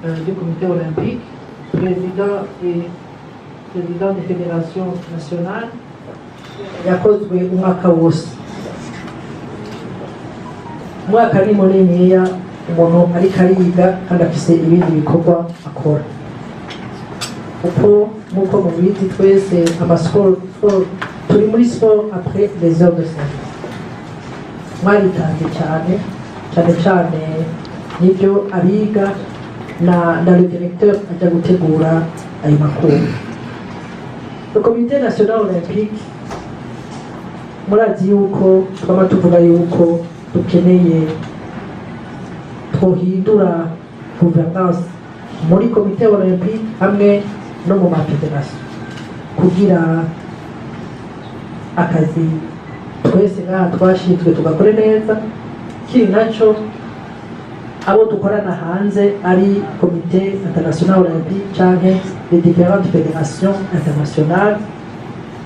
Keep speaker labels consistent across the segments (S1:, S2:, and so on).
S1: du comité olympique, président des fédérations nationales. Yakozwe umwaka wose. Umwaka ni muniniya umuntu ariko ariga kandi afise ibindi bikorwa akora. Nk'uko mubizi twese amasport turi muri sport après les heures de service. Mwaritanze cyane nibyo abiga na le directeur ajya gutegura ayo makuru. Le comité national olympique murazi yuko twaba tuvuga yuko dukeneye twohindura gouvernance muri comité olympique hamwe no mu mafederation kugira akazi twese ngaha twashinzwe tugakore neza. Kiri naco abo dukorana hanze ari comité international olympique canke les différentes fédérations internationales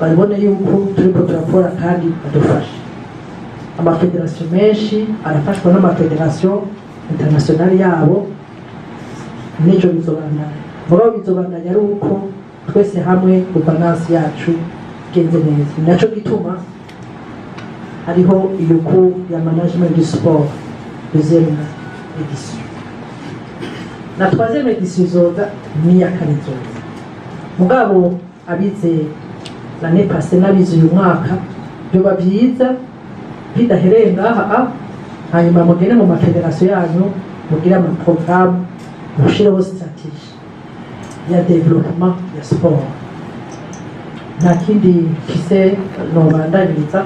S1: baribone yuko turiko turakora kandi badufasha. Amafederation menshi arafashwa n'amafederation internationale yabo. Nico bizobandanya ari uko twese hamwe gouvernance yacu genze neza. Naco gituma hariho iyo cour ya management du sport deuxième édition. Na troisième édition izoza ni ya kane izoza. Mugabo abize l'année passée n'abize uyu mwaka byoba byiza bidahereye ngaha hanyuma mugende mu mafederation yanyu mugira ama programme mushireho stratégie ya développement ya sport. Nta kindi kise nobandanyiriza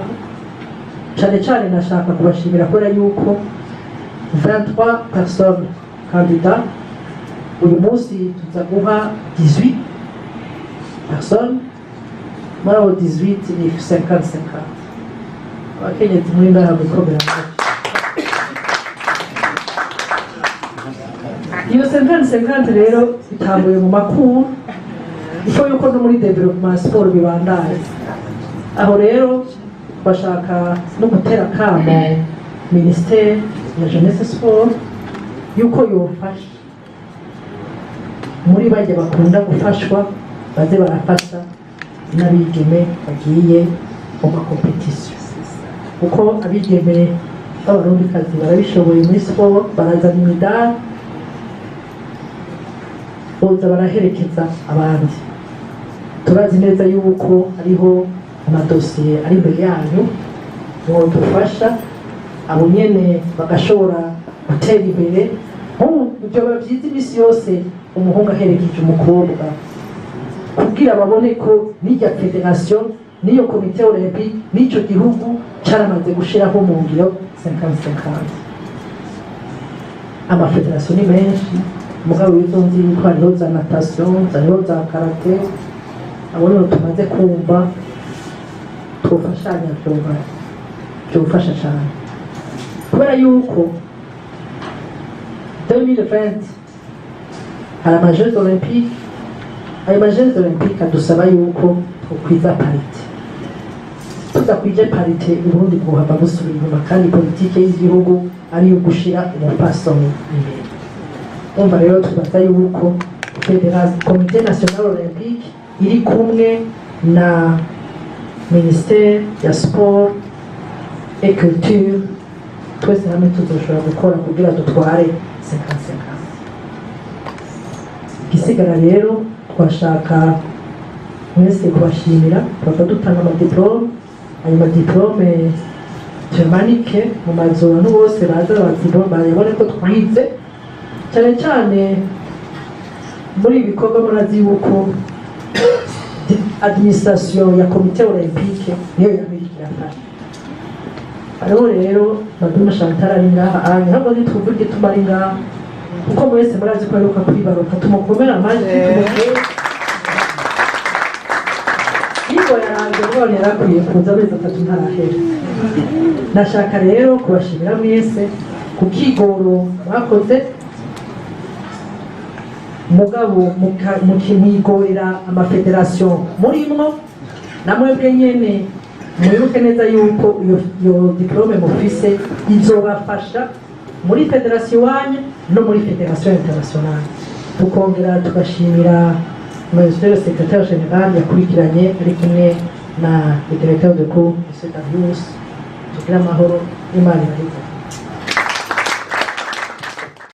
S1: cyane nashaka kubashimira kubera yuko 23 personnes candidats uyu munsi tuza guha 18 personnes. Muri abo 18 ni 50-50 abakenyezi muri ngaha bikomera. Iyo 50-50 rero itambuye mu makuru ifo yuko no muri development sport bibandaye. Aho rero bashaka no gutera kamo ministère ya jeunesse sport yuko yofasha muri bajye bakunda gufashwa baze barafasha n'abigeme bagiye mu makompetisiyo, kuko abigeme b'abarundikazi barabishoboye muri siporo, barazana imidari, boza baraherekeza abandi. Turazi neza yuko hariho amadosiye ari imbere yanyu mwodufasha abo nyene bagashobora gutera imbere. Ibyo babyiza imisi yose umuhungu aherekeje umukobwa kugira babone ko n'irya federation n'iyo komite olympique n'icyo gihugu cyaramaze gushiraho mu ngiro 50-50. Amafederation ni menshi, mugabo wizonzi yuko hariho za natation, hariho za karate, abo rero tumaze kumva twofashanya byofasha cyane, kubera yuko 2020 hari amajeux olympique. Ayo majeux olympique adusaba yuko twokwiza parité. Tudakwije parité uburundi bwohava busubira inyuma, kandi politike y'igihugu ariyo gushira umupasoni imbere. Umva rero tubaza yuko Comité national olympique iri kumwe na ministère ya sport et culture, twese hamwe tuzoshobora gukora kugira dutware 50-50. Gisigara rero twashaka mwese kubashimira, twaba dutanga amadiplome. Ayo madiplome tuyamanike mu mazu abantu bose baza bayabone ko twize, cyane cyane muri ibikorwa. Murazi yuko administration ya komite olympique niyo yabirikira kandi hariho rero Maduna Chantal ari ngaha ntabwo tuvuge tumari ngaha, kuko mwese murazi ko aruka kwibaruka. Tumukomera amajwi, Igo yaranze none yarakwiye kuza amezi 3 ntarahera. Nashaka rero kubashimira mwese ku kigoro mwakoze, mugabo mukimwigorera amafederation murimwo namwebwe nyene mwibuke neza yuko iyo diplome mufise izobafasha muri federation wanyu no muri federation internationale. tukongera tugashimira Monsieur le Secrétaire Général yakurikiranye ari kumwe na le Directeur de Cour M. Darius tugira amahoro n'Imana ibarinde